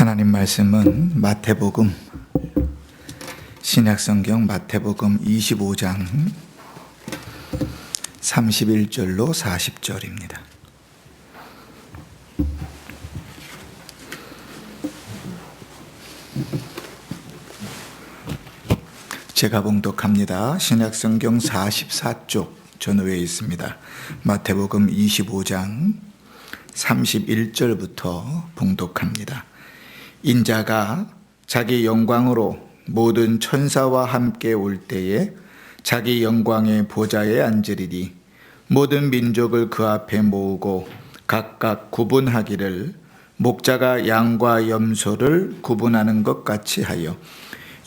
하나님 말씀은 마태복음, 신약성경 마태복음 25장 31절로 40절입니다. 제가 봉독합니다. 신약성경 44쪽 전후에 있습니다. 마태복음 25장 31절부터 봉독합니다. 인자가 자기 영광으로 모든 천사와 함께 올 때에 자기 영광의 보좌에 앉으리니 모든 민족을 그 앞에 모으고 각각 구분하기를 목자가 양과 염소를 구분하는 것 같이 하여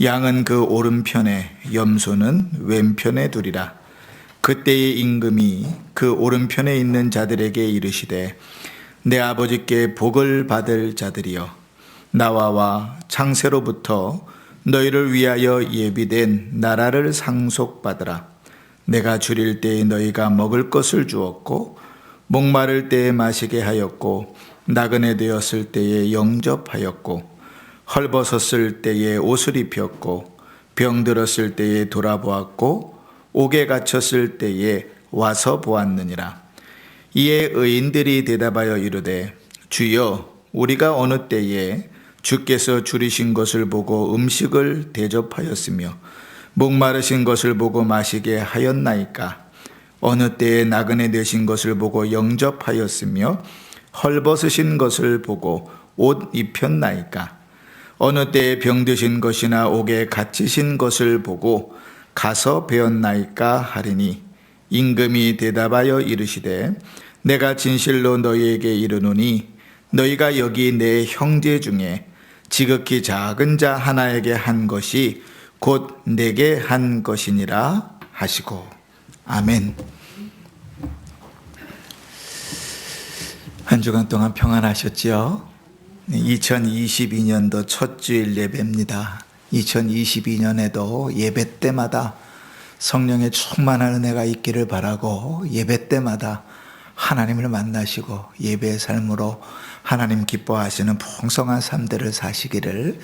양은 그 오른편에 염소는 왼편에 두리라. 그때의 임금이 그 오른편에 있는 자들에게 이르시되 내 아버지께 복을 받을 자들이여 나와 창세로부터 너희를 위하여 예비된 나라를 상속받으라. 내가 줄일 때에 너희가 먹을 것을 주었고 목마를 때에 마시게 하였고 나그네 되었을 때에 영접하였고 헐벗었을 때에 옷을 입혔고 병들었을 때에 돌아보았고 옥에 갇혔을 때에 와서 보았느니라. 이에 의인들이 대답하여 이르되 주여 우리가 어느 때에 주께서 줄이신 것을 보고 음식을 대접하였으며 목마르신 것을 보고 마시게 하였나이까? 어느 때에 나그네 되신 것을 보고 영접하였으며 헐벗으신 것을 보고 옷 입혔나이까? 어느 때에 병드신 것이나 옥에 갇히신 것을 보고 가서 배웠나이까 하리니 임금이 대답하여 이르시되 내가 진실로 너희에게 이르노니 너희가 여기 내 형제 중에 지극히 작은 자 하나에게 한 것이 곧 내게 한 것이니라 하시고 아멘. 한 주간 동안 평안하셨지요? 2022년도 첫 주일 예배입니다. 2022년에도 예배 때마다 성령의 충만한 은혜가 있기를 바라고 예배 때마다 하나님을 만나시고 예배의 삶으로 하나님 기뻐하시는 풍성한 삶들을 사시기를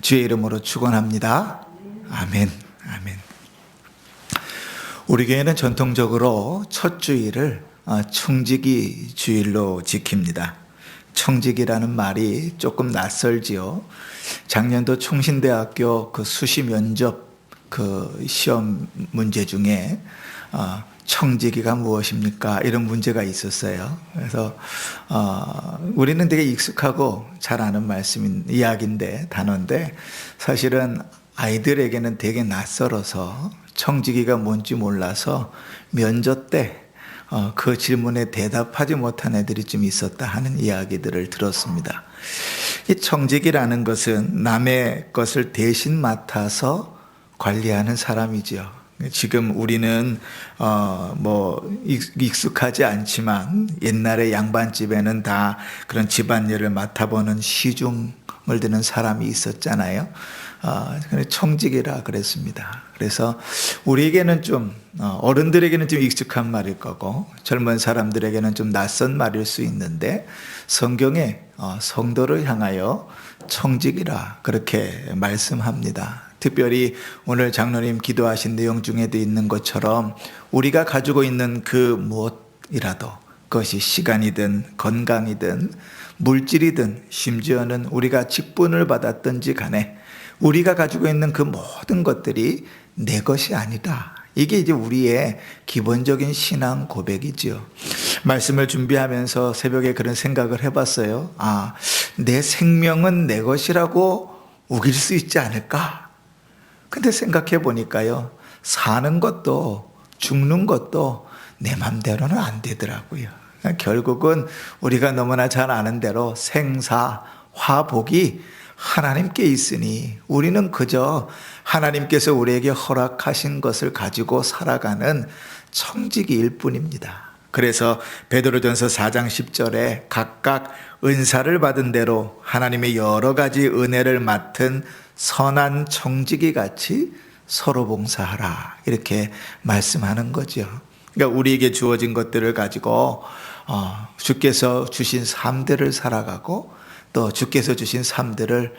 주의 이름으로 축원합니다. 아멘. 아멘. 우리 교회는 전통적으로 첫 주일을 청지기 주일로 지킵니다. 청지기라는 말이 조금 낯설지요. 작년도 총신대학교 그 수시 면접 그 시험 문제 중에 청지기가 무엇입니까? 이런 문제가 있었어요. 그래서 우리는 되게 익숙하고 잘 아는 이야기인데 단어인데 사실은 아이들에게는 되게 낯설어서 청지기가 뭔지 몰라서 면접 때 그 질문에 대답하지 못한 애들이 좀 있었다 하는 이야기들을 들었습니다. 이 청지기라는 것은 남의 것을 대신 맡아서 관리하는 사람이죠. 지금 우리는 익숙하지 않지만 옛날에 양반집에는 다 그런 집안일을 맡아보는 시중을 드는 사람이 있었잖아요. 청직이라 그랬습니다. 그래서 우리에게는 좀 어른들에게는 좀 익숙한 말일 거고 젊은 사람들에게는 좀 낯선 말일 수 있는데 성경에 성도를 향하여 청직이라 그렇게 말씀합니다. 특별히 오늘 장로님 기도하신 내용 중에도 있는 것처럼 우리가 가지고 있는 그 무엇이라도 그것이 시간이든 건강이든 물질이든 심지어는 우리가 직분을 받았든지 간에 우리가 가지고 있는 그 모든 것들이 내 것이 아니다. 이게 이제 우리의 기본적인 신앙 고백이죠. 말씀을 준비하면서 새벽에 그런 생각을 해봤어요. 내 생명은 내 것이라고 우길 수 있지 않을까? 근데 생각해 보니까요, 사는 것도 죽는 것도 내 맘대로는 안 되더라고요. 결국은 우리가 너무나 잘 아는 대로 생사, 화복이 하나님께 있으니 우리는 그저 하나님께서 우리에게 허락하신 것을 가지고 살아가는 청지기일 뿐입니다. 그래서 베드로전서 4장 10절에 각각 은사를 받은 대로 하나님의 여러 가지 은혜를 맡은 선한 청지기 같이 서로 봉사하라 이렇게 말씀하는 거죠. 그러니까 우리에게 주어진 것들을 가지고 주께서 주신 삶들을 살아가고 또 주께서 주신 삶들을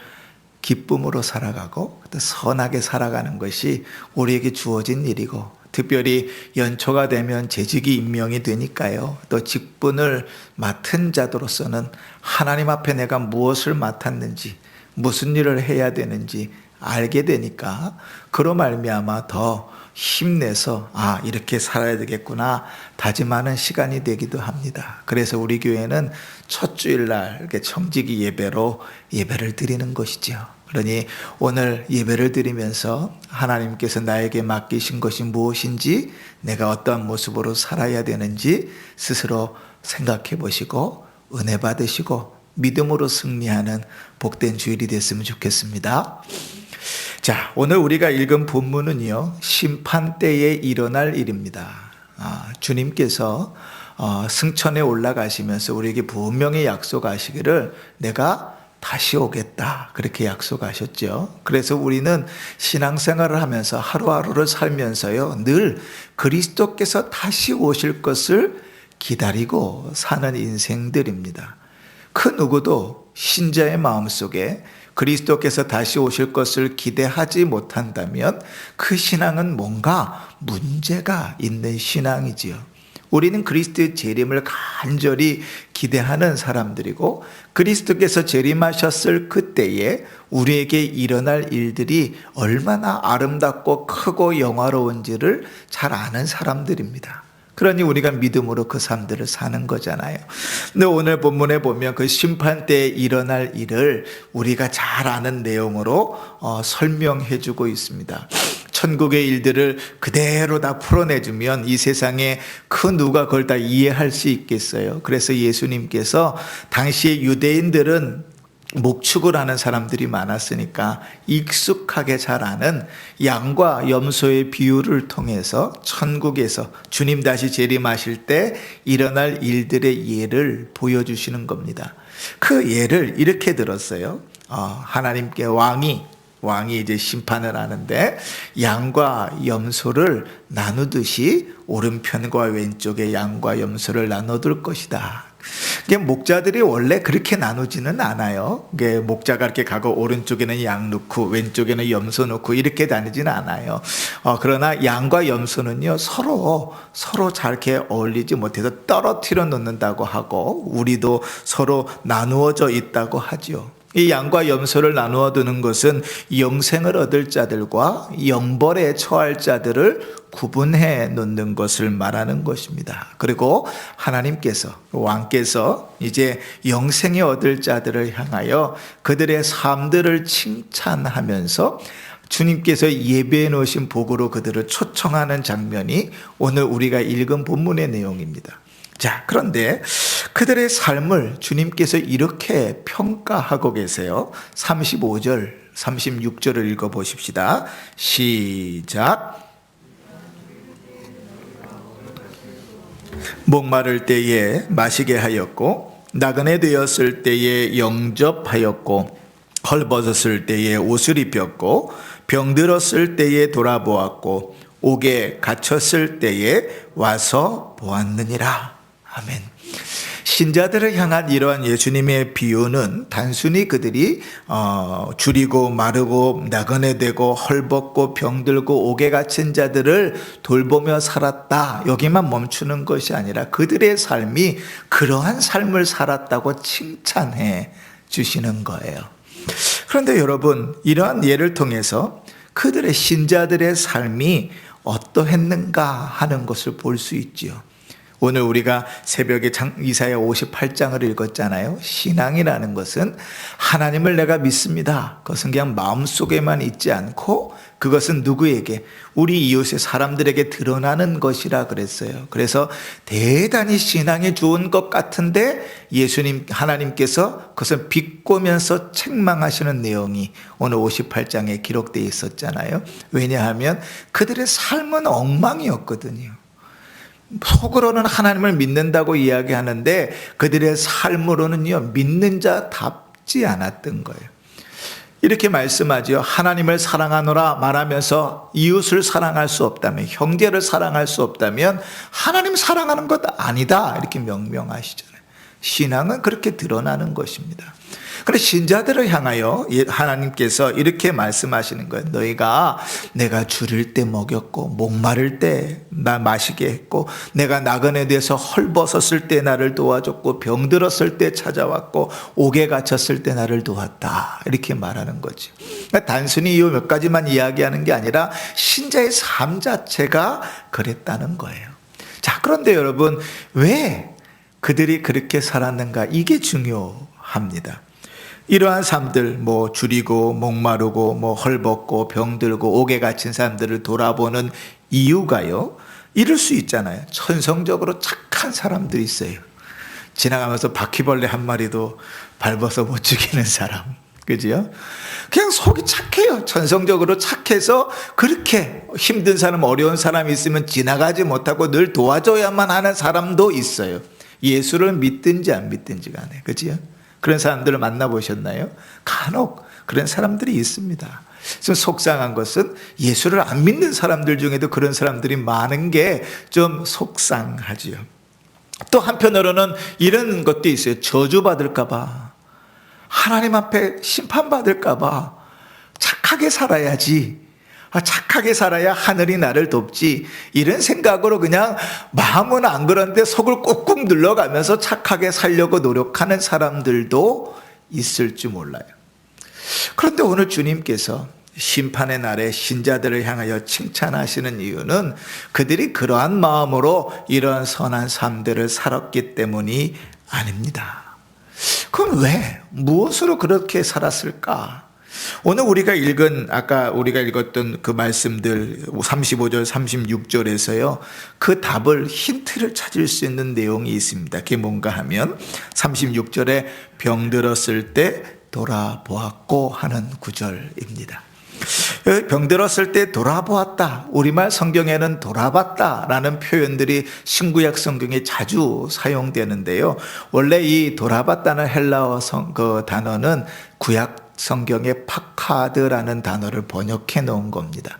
기쁨으로 살아가고 또 선하게 살아가는 것이 우리에게 주어진 일이고, 특별히 연초가 되면 재직이 임명이 되니까요. 또 직분을 맡은 자로서는 하나님 앞에 내가 무엇을 맡았는지, 무슨 일을 해야 되는지 알게 되니까 그로 말미암아 더 힘내서 이렇게 살아야 되겠구나 다짐하는 시간이 되기도 합니다. 그래서 우리 교회는 첫 주일날 이렇게 청지기 예배로 예배를 드리는 것이죠. 그러니 오늘 예배를 드리면서 하나님께서 나에게 맡기신 것이 무엇인지, 내가 어떠한 모습으로 살아야 되는지 스스로 생각해 보시고 은혜 받으시고 믿음으로 승리하는 복된 주일이 됐으면 좋겠습니다. 자, 오늘 우리가 읽은 본문은요, 심판 때에 일어날 일입니다. 주님께서 승천에 올라가시면서 우리에게 분명히 약속하시기를 내가 다시 오겠다, 그렇게 약속하셨죠. 그래서 우리는 신앙생활을 하면서 하루하루를 살면서요, 늘 그리스도께서 다시 오실 것을 기다리고 사는 인생들입니다. 그 누구도 신자의 마음속에 그리스도께서 다시 오실 것을 기대하지 못한다면 그 신앙은 뭔가 문제가 있는 신앙이지요. 우리는 그리스도의 재림을 간절히 기대하는 사람들이고, 그리스도께서 재림하셨을 그때에 우리에게 일어날 일들이 얼마나 아름답고 크고 영화로운지를 잘 아는 사람들입니다. 그러니 우리가 믿음으로 그 삶들을 사는 거잖아요. 근데 오늘 본문에 보면 그 심판 때에 일어날 일을 우리가 잘 아는 내용으로 설명해 주고 있습니다. 천국의 일들을 그대로 다 풀어내주면 이 세상에 그 누가 그걸 다 이해할 수 있겠어요. 그래서 예수님께서 당시에 유대인들은 목축을 하는 사람들이 많았으니까 익숙하게 잘 아는 양과 염소의 비유를 통해서 천국에서 주님 다시 재림하실 때 일어날 일들의 예를 보여주시는 겁니다. 그 예를 이렇게 들었어요. 하나님께 왕이 이제 심판을 하는데 양과 염소를 나누듯이 오른편과 왼쪽에 양과 염소를 나눠둘 것이다. 목자들이 원래 그렇게 나누지는 않아요. 목자가 이렇게 가고 오른쪽에는 양 놓고 왼쪽에는 염소 놓고 이렇게 다니지는 않아요. 그러나 양과 염소는요, 서로 잘 이렇게 어울리지 못해서 떨어뜨려 놓는다고 하고, 우리도 서로 나누어져 있다고 하죠. 이 양과 염소를 나누어 두는 것은 영생을 얻을 자들과 영벌에 처할 자들을 구분해 놓는 것을 말하는 것입니다. 그리고 하나님께서, 왕께서 이제 영생에 얻을 자들을 향하여 그들의 삶들을 칭찬하면서 주님께서 예배해 놓으신 복으로 그들을 초청하는 장면이 오늘 우리가 읽은 본문의 내용입니다. 자, 그런데 그들의 삶을 주님께서 이렇게 평가하고 계세요. 35절, 36절을 읽어보십시다. 시작. 목마를 때에 마시게 하였고, 나그네 되었을 때에 영접하였고, 헐벗었을 때에 옷을 입혔고, 병들었을 때에 돌아보았고, 옥에 갇혔을 때에 와서 보았느니라. 아멘. 신자들을 향한 이러한 예수님의 비유는 단순히 그들이 줄이고 마르고 나그네 되고 헐벗고 병들고 옥에 갇힌 자들을 돌보며 살았다, 여기만 멈추는 것이 아니라 그들의 삶이 그러한 삶을 살았다고 칭찬해 주시는 거예요. 그런데 여러분, 이러한 예를 통해서 그들의 신자들의 삶이 어떠했는가 하는 것을 볼 수 있지요. 오늘 우리가 새벽에 이사야 58장을 읽었잖아요. 신앙이라는 것은 하나님을 내가 믿습니다, 그것은 그냥 마음속에만 있지 않고 그것은 누구에게? 우리 이웃의 사람들에게 드러나는 것이라 그랬어요. 그래서 대단히 신앙이 좋은 것 같은데 예수님, 하나님께서 그것을 비꼬면서 책망하시는 내용이 오늘 58장에 기록되어 있었잖아요. 왜냐하면 그들의 삶은 엉망이었거든요. 속으로는 하나님을 믿는다고 이야기하는데 그들의 삶으로는요, 믿는 자답지 않았던 거예요. 이렇게 말씀하죠. 하나님을 사랑하노라 말하면서 이웃을 사랑할 수 없다면, 형제를 사랑할 수 없다면 하나님 사랑하는 것 아니다, 이렇게 명명하시잖아요. 신앙은 그렇게 드러나는 것입니다. 그런데 신자들을 향하여 하나님께서 이렇게 말씀하시는 거예요. 너희가 내가 줄일 때 먹였고 목마를 때 나 마시게 했고 내가 나그네 돼서 헐벗었을 때 나를 도와줬고 병들었을 때 찾아왔고 옥에 갇혔을 때 나를 도왔다. 이렇게 말하는 거지. 그러니까 단순히 이 몇 가지만 이야기하는 게 아니라 신자의 삶 자체가 그랬다는 거예요. 자, 그런데 여러분, 왜 그들이 그렇게 살았는가? 이게 중요합니다. 이러한 삶들, 줄이고 목마르고 헐벗고 병들고 옥에 갇힌 사람들을 돌아보는 이유가요, 이럴 수 있잖아요. 천성적으로 착한 사람들이 있어요. 지나가면서 바퀴벌레 한 마리도 밟아서 못 죽이는 사람, 그죠? 그냥 속이 착해요. 천성적으로 착해서 그렇게 힘든 사람, 어려운 사람이 있으면 지나가지 못하고 늘 도와줘야만 하는 사람도 있어요. 예수를 믿든지 안 믿든지 간에, 그죠? 그런 사람들을 만나보셨나요? 간혹 그런 사람들이 있습니다. 좀 속상한 것은 예수를 안 믿는 사람들 중에도 그런 사람들이 많은 게 좀 속상하지요. 또 한편으로는 이런 것도 있어요. 저주받을까 봐, 하나님 앞에 심판받을까 봐 착하게 살아야지, 착하게 살아야 하늘이 나를 돕지, 이런 생각으로 그냥 마음은 안 그런데 속을 꾹꾹 눌러가면서 착하게 살려고 노력하는 사람들도 있을지 몰라요. 그런데 오늘 주님께서 심판의 날에 신자들을 향하여 칭찬하시는 이유는 그들이 그러한 마음으로 이런 선한 삶들을 살았기 때문이 아닙니다. 그럼 왜? 무엇으로 그렇게 살았을까? 오늘 우리가 아까 우리가 읽었던 그 말씀들 35절 36절에서요 그 답을, 힌트를 찾을 수 있는 내용이 있습니다. 그게 뭔가 하면 36절에 병들었을 때 돌아보았고 하는 구절입니다. 병들었을 때 돌아보았다, 우리말 성경에는 돌아봤다 라는 표현들이 신구약 성경에 자주 사용되는데요, 원래 이 돌아봤다는 헬라어 그 단어는 구약 성경의 파카드라는 단어를 번역해 놓은 겁니다.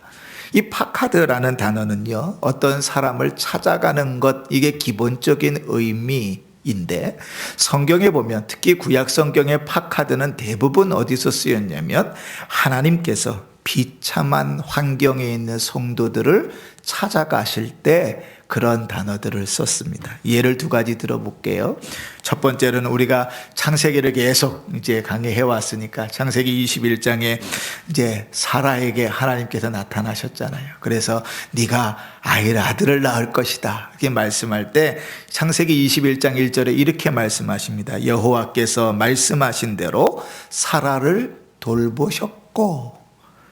이 파카드라는 단어는요, 어떤 사람을 찾아가는 것, 이게 기본적인 의미인데, 성경에 보면 특히 구약 성경의 파카드는 대부분 어디서 쓰였냐면 하나님께서 비참한 환경에 있는 성도들을 찾아가실 때 그런 단어들을 썼습니다. 예를 두 가지 들어볼게요. 첫 번째로는 우리가 창세기를 계속 이제 강의해 왔으니까 창세기 21장에 이제 사라에게 하나님께서 나타나셨잖아요. 그래서 네가 아들을 낳을 것이다, 이렇게 말씀할 때 창세기 21장 1절에 이렇게 말씀하십니다. 여호와께서 말씀하신 대로 사라를 돌보셨고,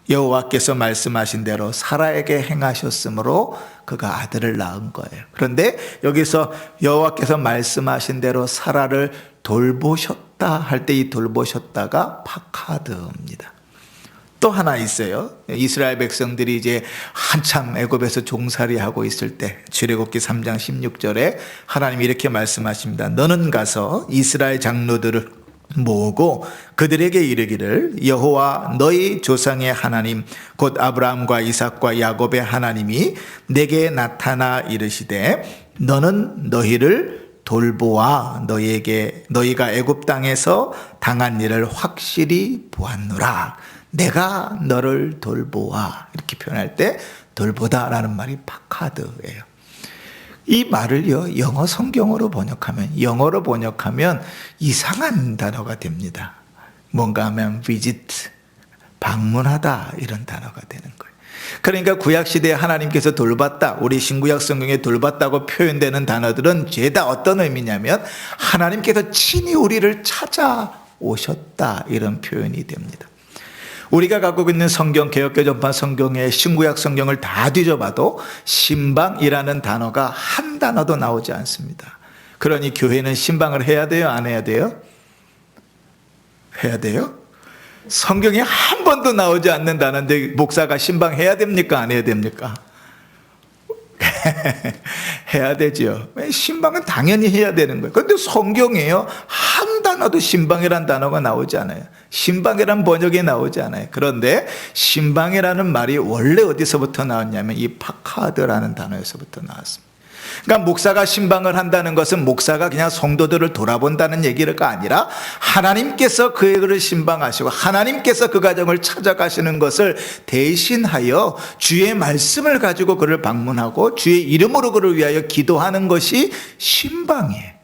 여호와께서 말씀하신 대로 사라에게 행하셨으므로 그가 아들을 낳은 거예요. 그런데 여기서 여호와께서 말씀하신 대로 사라를 돌보셨다 할 때 이 돌보셨다가 파카드입니다. 또 하나 있어요. 이스라엘 백성들이 이제 한참 애굽에서 종살이하고 있을 때 출애굽기 3장 16절에 하나님이 이렇게 말씀하십니다. 너는 가서 이스라엘 장로들을 모으고 그들에게 이르기를 여호와 너희 조상의 하나님 곧 아브라함과 이삭과 야곱의 하나님이 내게 나타나 이르시되 너는 너희를 돌보아 너희가 애굽 땅에서 당한 일을 확실히 보았노라. 내가 너를 돌보아, 이렇게 표현할 때 돌보다라는 말이 파카드예요. 이 말을요 영어로 번역하면 이상한 단어가 됩니다. 뭔가 하면 visit, 방문하다, 이런 단어가 되는 거예요. 그러니까 구약시대에 하나님께서 돌봤다, 우리 신구약 성경에 돌봤다고 표현되는 단어들은 죄다 어떤 의미냐면 하나님께서 친히 우리를 찾아오셨다, 이런 표현이 됩니다. 우리가 갖고 있는 성경, 개역개정판 성경의 신구약 성경을 다 뒤져봐도 신방이라는 단어가 한 단어도 나오지 않습니다. 그러니 교회는 신방을 해야 돼요, 안 해야 돼요? 해야 돼요? 성경에 한 번도 나오지 않는 단어인데 목사가 신방해야 됩니까, 안 해야 됩니까? 해야 되죠. 신방은 당연히 해야 되는 거예요. 그런데 성경에요 한 단어도 신방이라는 단어가 나오지 않아요. 신방이라는 번역이 나오지 않아요. 그런데 신방이라는 말이 원래 어디서부터 나왔냐면 이 파카드라는 단어에서부터 나왔습니다. 그러니까 목사가 신방을 한다는 것은 목사가 그냥 성도들을 돌아본다는 얘기가 아니라 하나님께서 그를 신방하시고 하나님께서 그 가정을 찾아가시는 것을 대신하여 주의 말씀을 가지고 그를 방문하고 주의 이름으로 그를 위하여 기도하는 것이 신방이에요.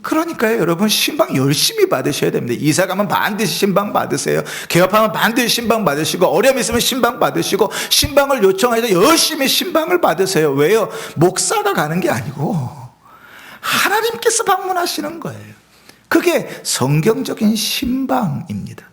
그러니까요, 여러분, 신방 열심히 받으셔야 됩니다. 이사 가면 반드시 신방 받으세요. 개업하면 반드시 신방 받으시고, 어려움 있으면 신방 받으시고, 신방을 요청해서 열심히 신방을 받으세요. 왜요? 목사가 가는 게 아니고 하나님께서 방문하시는 거예요. 그게 성경적인 신방입니다.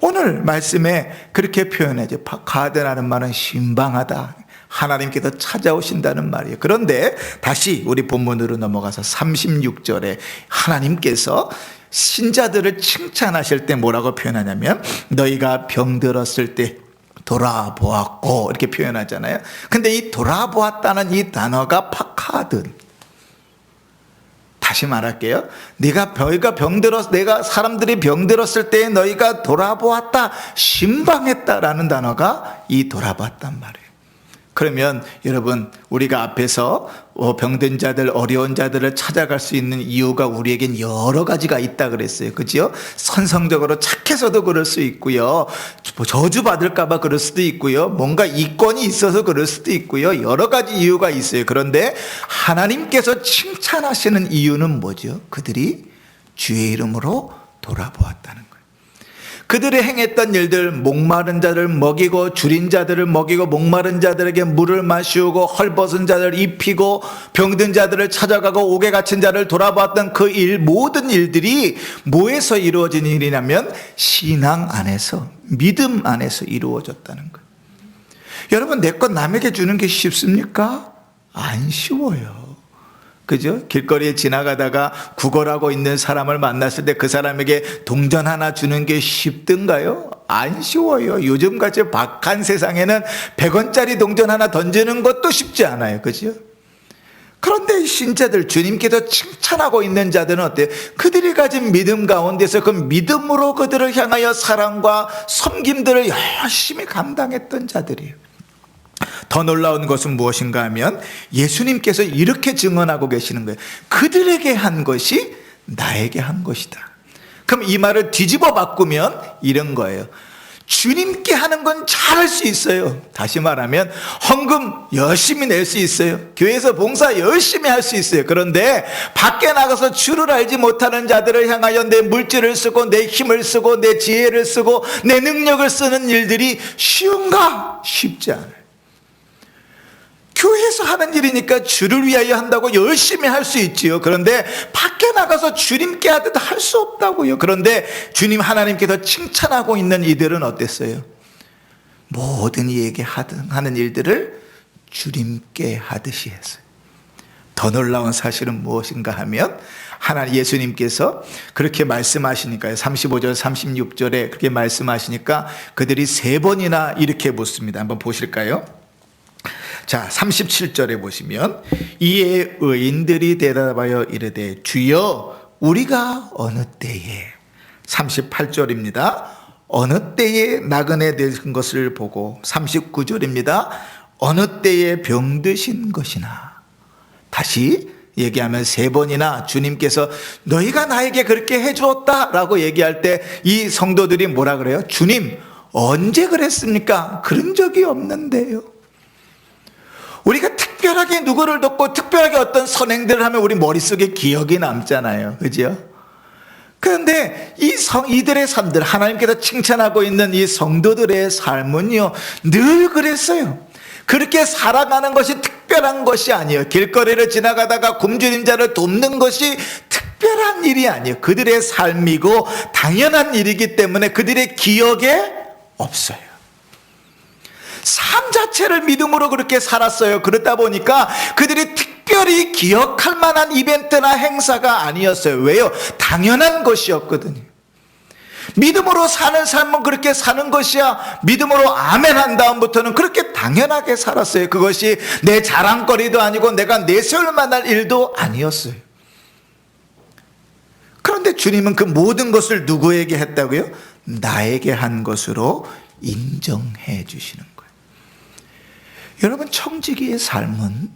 오늘 말씀에 그렇게 표현하죠. 가드라는 말은 신방하다, 하나님께서 찾아오신다는 말이에요. 그런데 다시 우리 본문으로 넘어가서 36절에 하나님께서 신자들을 칭찬하실 때 뭐라고 표현하냐면 너희가 병들었을 때 돌아보았고 이렇게 표현하잖아요. 근데 이 돌아보았다는 이 단어가 파카든, 다시 말할게요. 내가 사람들이 병들었을 때 너희가 돌아보았다, 신방했다라는 단어가 이 돌아봤단 말이에요. 그러면 여러분, 우리가 앞에서 병든 자들, 어려운 자들을 찾아갈 수 있는 이유가 우리에겐 여러 가지가 있다 그랬어요. 그죠? 선성적으로 착해서도 그럴 수 있고요, 저주받을까 봐 그럴 수도 있고요, 뭔가 이권이 있어서 그럴 수도 있고요, 여러 가지 이유가 있어요. 그런데 하나님께서 칭찬하시는 이유는 뭐죠? 그들이 주의 이름으로 돌아보았다는 거예요. 그들이 행했던 일들, 목마른 자를 먹이고 줄인 자들을 먹이고 목마른 자들에게 물을 마시우고 헐벗은 자들을 입히고 병든 자들을 찾아가고 옥에 갇힌 자를 돌아보았던 그 일, 모든 일들이 뭐에서 이루어진 일이냐면 신앙 안에서, 믿음 안에서 이루어졌다는 거예요. 여러분, 내 것 남에게 주는 게 쉽습니까? 안 쉬워요. 그죠? 길거리에 지나가다가 구걸하고 있는 사람을 만났을 때 그 사람에게 동전 하나 주는 게 쉽든가요? 안 쉬워요. 요즘같이 박한 세상에는 100원짜리 동전 하나 던지는 것도 쉽지 않아요. 그죠? 그런데 신자들, 주님께서 칭찬하고 있는 자들은 어때요? 그들이 가진 믿음 가운데서 그 믿음으로 그들을 향하여 사랑과 섬김들을 열심히 감당했던 자들이에요. 더 놀라운 것은 무엇인가 하면 예수님께서 이렇게 증언하고 계시는 거예요. 그들에게 한 것이 나에게 한 것이다. 그럼 이 말을 뒤집어 바꾸면 이런 거예요. 주님께 하는 건 잘할 수 있어요. 다시 말하면 헌금 열심히 낼 수 있어요. 교회에서 봉사 열심히 할 수 있어요. 그런데 밖에 나가서 주를 알지 못하는 자들을 향하여 내 물질을 쓰고 내 힘을 쓰고 내 지혜를 쓰고 내 능력을 쓰는 일들이 쉬운가? 쉽지 않아요. 교회에서 하는 일이니까 주를 위하여 한다고 열심히 할 수 있지요. 그런데 밖에 나가서 주님께 하듯 할 수 없다고요. 그런데 주님 하나님께서 칭찬하고 있는 이들은 어땠어요? 모든 이에게 하는 일들을 주님께 하듯이 했어요. 더 놀라운 사실은 무엇인가 하면 예수님께서 그렇게 말씀하시니까요, 35절 36절에 그렇게 말씀하시니까 그들이 3번이나 이렇게 묻습니다. 한번 보실까요? 자, 37절에 보시면 이에 의인들이 대답하여 이르되 주여 우리가 어느 때에, 38절입니다. 어느 때에 나그네 되신 것을 보고, 39절입니다. 어느 때에 병드신 것이나. 다시 얘기하면 3번이나 주님께서 너희가 나에게 그렇게 해주었다 라고 얘기할 때 이 성도들이 뭐라 그래요? 주님 언제 그랬습니까? 그런 적이 없는데요. 우리가 특별하게 누구를 돕고 특별하게 어떤 선행들을 하면 우리 머릿속에 기억이 남잖아요. 그죠? 그런데 이들의 삶들, 하나님께서 칭찬하고 있는 이 성도들의 삶은요, 늘 그랬어요. 그렇게 살아가는 것이 특별한 것이 아니에요. 길거리를 지나가다가 굶주린 자를 돕는 것이 특별한 일이 아니에요. 그들의 삶이고 당연한 일이기 때문에 그들의 기억에 없어요. 삶 자체를 믿음으로 그렇게 살았어요. 그러다 보니까 그들이 특별히 기억할 만한 이벤트나 행사가 아니었어요. 왜요? 당연한 것이었거든요. 믿음으로 사는 삶은 그렇게 사는 것이야. 믿음으로 아멘 한 다음부터는 그렇게 당연하게 살았어요. 그것이 내 자랑거리도 아니고 내가 내세울 만한 일도 아니었어요. 그런데 주님은 그 모든 것을 누구에게 했다고요? 나에게 한 것으로 인정해 주시는 거예요. 여러분, 청지기의 삶은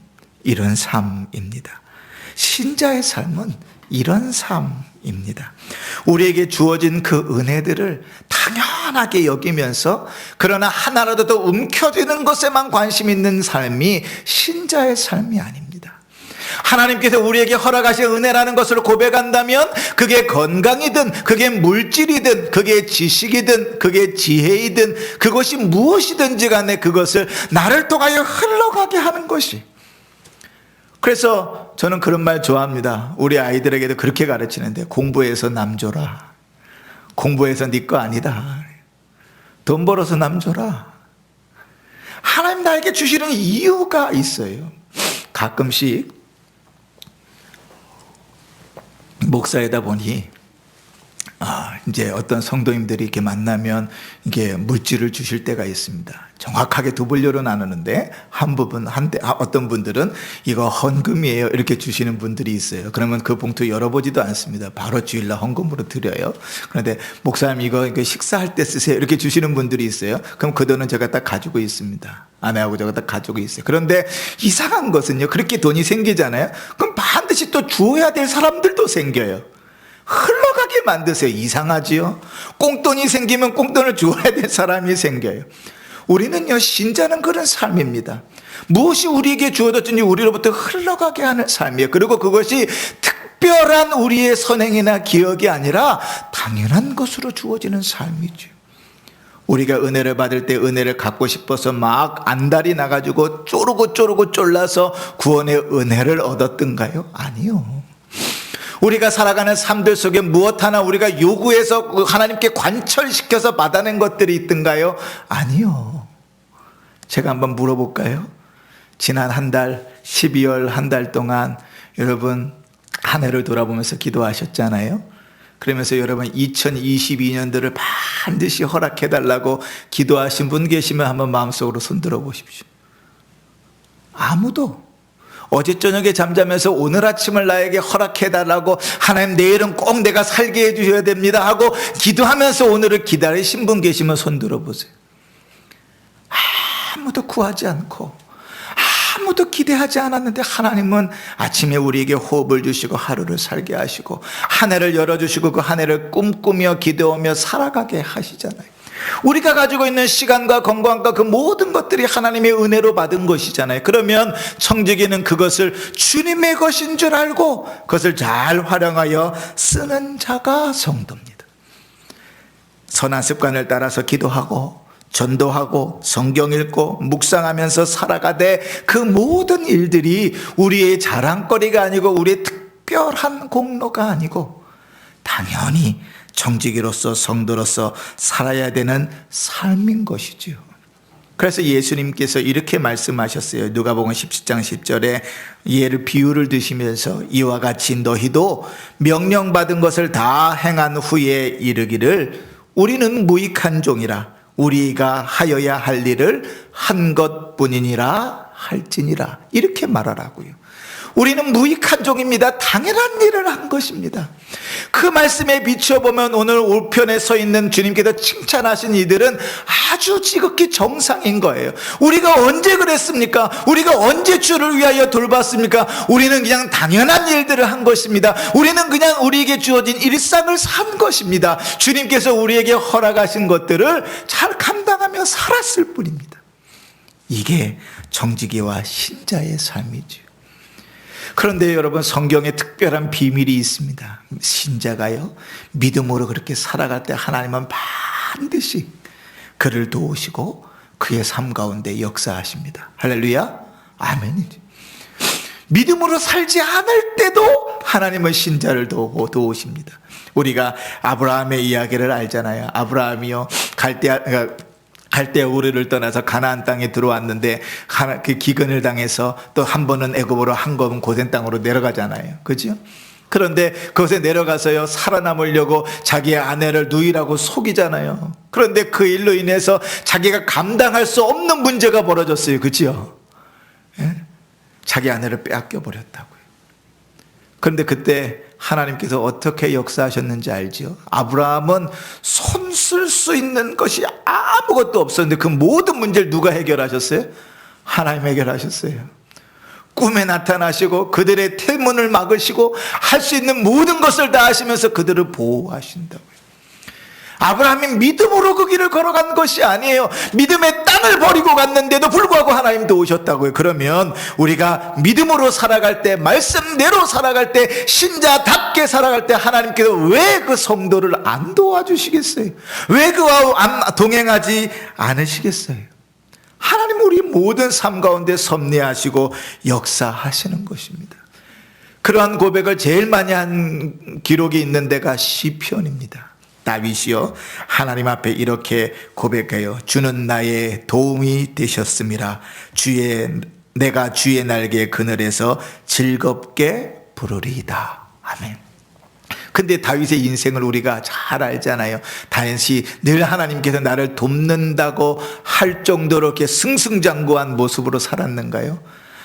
이런 삶입니다. 신자의 삶은 이런 삶입니다. 우리에게 주어진 그 은혜들을 당연하게 여기면서 그러나 하나라도 더 움켜쥐는 것에만 관심 있는 삶이 신자의 삶이 아닙니다. 하나님께서 우리에게 허락하신 은혜라는 것을 고백한다면 그게 건강이든 그게 물질이든 그게 지식이든 그게 지혜이든 그것이 무엇이든지 간에 그것을 나를 통하여 흘러가게 하는 것이. 그래서 저는 그런 말 좋아합니다. 우리 아이들에게도 그렇게 가르치는데, 공부해서 남 줘라. 공부해서 네 거 아니다. 돈 벌어서 남 줘라. 하나님 나에게 주시는 이유가 있어요. 가끔씩 목사이다 보니 이제 어떤 성도님들이 이렇게 만나면 이게 물질을 주실 때가 있습니다. 정확하게 두 분류로 나누는데 어떤 분들은 이거 헌금이에요 이렇게 주시는 분들이 있어요. 그러면 그 봉투 열어보지도 않습니다. 바로 주일날 헌금으로 드려요. 그런데 목사님 이거 식사할 때 쓰세요 이렇게 주시는 분들이 있어요. 그럼 그 돈은 제가 딱 가지고 있습니다. 아내하고 제가 딱 가지고 있어요. 그런데 이상한 것은요, 그렇게 돈이 생기잖아요. 그럼 반드시 또 주어야 될 사람들도 생겨요. 흘러가게 만드세요. 이상하지요? 꽁돈이 생기면 꽁돈을 주어야 될 사람이 생겨요. 우리는요, 신자는 그런 삶입니다. 무엇이 우리에게 주어졌든지 우리로부터 흘러가게 하는 삶이에요. 그리고 그것이 특별한 우리의 선행이나 기억이 아니라 당연한 것으로 주어지는 삶이죠. 우리가 은혜를 받을 때 은혜를 갖고 싶어서 막 안달이 나가지고 쪼르고 쫄라서 구원의 은혜를 얻었던가요? 아니요. 우리가 살아가는 삶들 속에 무엇 하나 우리가 요구해서 하나님께 관철시켜서 받아낸 것들이 있던가요? 아니요. 제가 한번 물어볼까요? 지난 한 달, 12월 한 달 동안 여러분 한 해를 돌아보면서 기도하셨잖아요. 그러면서 여러분 2022년도를 반드시 허락해달라고 기도하신 분 계시면 한번 마음속으로 손들어 보십시오. 아무도. 어제 저녁에 잠자면서 오늘 아침을 나에게 허락해달라고, 하나님 내일은 꼭 내가 살게 해주셔야 됩니다 하고 기도하면서 오늘을 기다리신 분 계시면 손들어 보세요. 아무도 구하지 않고 아무도 기대하지 않았는데 하나님은 아침에 우리에게 호흡을 주시고 하루를 살게 하시고 한 해를 열어주시고 그 한 해를 꿈꾸며 기도하며 살아가게 하시잖아요. 우리가 가지고 있는 시간과 건강과 그 모든 것들이 하나님의 은혜로 받은 것이잖아요. 그러면 청지기는 그것을 주님의 것인 줄 알고 그것을 잘 활용하여 쓰는 자가 성도입니다. 선한 습관을 따라서 기도하고 전도하고 성경 읽고 묵상하면서 살아가되 그 모든 일들이 우리의 자랑거리가 아니고 우리의 특별한 공로가 아니고 당연히 청지기로서 성도로서 살아야 되는 삶인 것이죠. 그래서 예수님께서 이렇게 말씀하셨어요. 누가복음 17장 10절에 비유를 드시면서 이와 같이 너희도 명령받은 것을 다 행한 후에 이르기를 우리는 무익한 종이라 우리가 하여야 할 일을 한 것뿐이니라 할지니라 이렇게 말하라고요. 우리는 무익한 종입니다. 당연한 일을 한 것입니다. 그 말씀에 비춰보면 오늘 우편에 서 있는 주님께서 칭찬하신 이들은 아주 지극히 정상인 거예요. 우리가 언제 그랬습니까? 우리가 언제 주를 위하여 돌봤습니까? 우리는 그냥 당연한 일들을 한 것입니다. 우리는 그냥 우리에게 주어진 일상을 산 것입니다. 주님께서 우리에게 허락하신 것들을 잘 감당하며 살았을 뿐입니다. 이게 정직이와 신자의 삶이죠. 그런데 여러분, 성경에 특별한 비밀이 있습니다. 신자가요, 믿음으로 그렇게 살아갈 때 하나님은 반드시 그를 도우시고 그의 삶 가운데 역사하십니다. 할렐루야, 아멘이죠. 믿음으로 살지 않을 때도 하나님은 신자를 도우십니다. 우리가 아브라함의 이야기를 알잖아요. 아브라함이요, 갈대아 우르를 떠나서 가나안 땅에 들어왔는데 그 기근을 당해서 또 한 번은 애굽으로 한 번은 고센 땅으로 내려가잖아요. 그죠? 그런데 그곳에 내려가서요, 살아남으려고 자기의 아내를 누이라고 속이잖아요. 그런데 그 일로 인해서 자기가 감당할 수 없는 문제가 벌어졌어요. 그죠? 예? 자기 아내를 빼앗겨 버렸다고요. 그런데 그때 하나님께서 어떻게 역사하셨는지 알지요? 아브라함은 손 쓸 수 있는 것이 아무것도 없었는데 그 모든 문제를 누가 해결하셨어요? 하나님 해결하셨어요. 꿈에 나타나시고 그들의 태문을 막으시고 할 수 있는 모든 것을 다 하시면서 그들을 보호하신다고요. 아브라함이 믿음으로 그 길을 걸어간 것이 아니에요. 믿음의 땅을 버리고 갔는데도 불구하고 하나님도 오셨다고요. 그러면 우리가 믿음으로 살아갈 때, 말씀대로 살아갈 때, 신자답게 살아갈 때 하나님께서 왜 그 성도를 안 도와주시겠어요? 왜 그와 동행하지 않으시겠어요? 하나님 우리 모든 삶 가운데 섭리하시고 역사하시는 것입니다. 그러한 고백을 제일 많이 한 기록이 있는 데가 시편입니다. 다윗이요, 하나님 앞에 이렇게 고백해요. 주는 나의 도움이 되셨음이라. 내가 주의 날개 그늘에서 즐겁게 부르리이다. 아멘. 근데 다윗의 인생을 우리가 잘 알잖아요. 다윗이 늘 하나님께서 나를 돕는다고 할 정도로 이렇게 승승장구한 모습으로 살았는가요?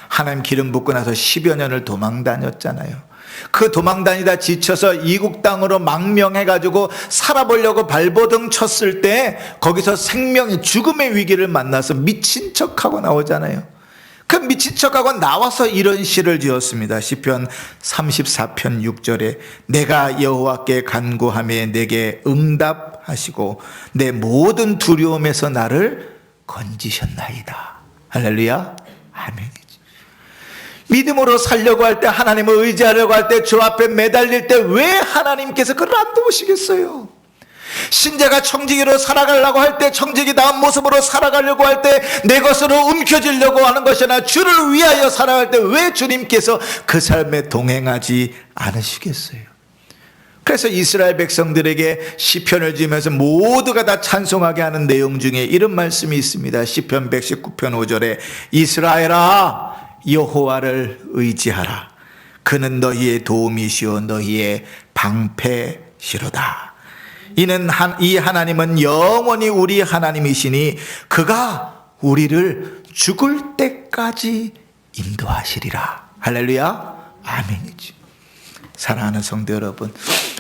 하나님 기름 붓고 나서 10여 년을 도망 다녔잖아요. 그 도망 다니다 지쳐서 이국 땅으로 망명해가지고 살아보려고 발버둥 쳤을 때 거기서 생명의 죽음의 위기를 만나서 미친 척하고 나오잖아요. 그 미친 척하고 나와서 이런 시를 지었습니다. 시편 34편 6절에 내가 여호와께 간구하며 내게 응답하시고 내 모든 두려움에서 나를 건지셨나이다. 할렐루야. 아멘. 믿음으로 살려고 할 때, 하나님을 의지하려고 할 때, 주 앞에 매달릴 때 왜 하나님께서 그를 안 도우시겠어요? 신자가 청지기로 살아가려고 할 때, 청지기다운 모습으로 살아가려고 할 때 내 것으로 움켜쥐려고 하는 것이나 주를 위하여 살아갈 때 왜 주님께서 그 삶에 동행하지 않으시겠어요? 그래서 이스라엘 백성들에게 시편을 지으면서 모두가 다 찬송하게 하는 내용 중에 이런 말씀이 있습니다. 시편 119편 5절에 이스라엘아 여호와를 의지하라. 그는 너희의 도움이시오 너희의 방패시로다. 이 하나님은 영원히 우리 하나님이시니 그가 우리를 죽을 때까지 인도하시리라. 할렐루야. 아멘이지. 사랑하는 성도 여러분,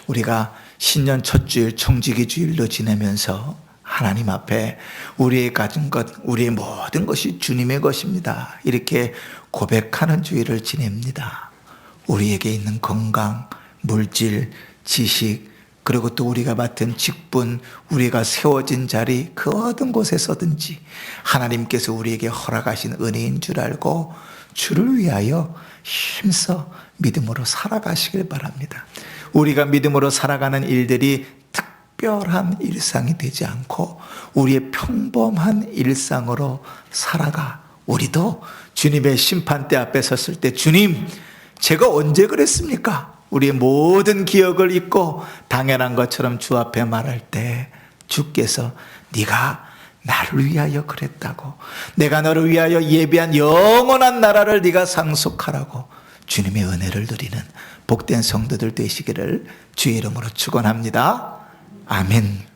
우리가 신년 첫 주일 청지기 주일로 지내면서 하나님 앞에 우리의 가진 것, 우리의 모든 것이 주님의 것입니다. 이렇게 고백하는 주일을 지냅니다. 우리에게 있는 건강, 물질, 지식, 그리고 또 우리가 맡은 직분, 우리가 세워진 자리, 그 어떤 곳에서든지 하나님께서 우리에게 허락하신 은혜인 줄 알고 주를 위하여 힘써 믿음으로 살아가시길 바랍니다. 우리가 믿음으로 살아가는 일들이 특별한 일상이 되지 않고 우리의 평범한 일상으로 살아가 우리도 주님의 심판대 앞에 섰을 때 주님, 제가 언제 그랬습니까? 우리의 모든 기억을 잊고 당연한 것처럼 주 앞에 말할 때 주께서 네가 나를 위하여 그랬다고, 내가 너를 위하여 예비한 영원한 나라를 네가 상속하라고 주님의 은혜를 누리는 복된 성도들 되시기를 주의 이름으로 축원합니다. 아멘.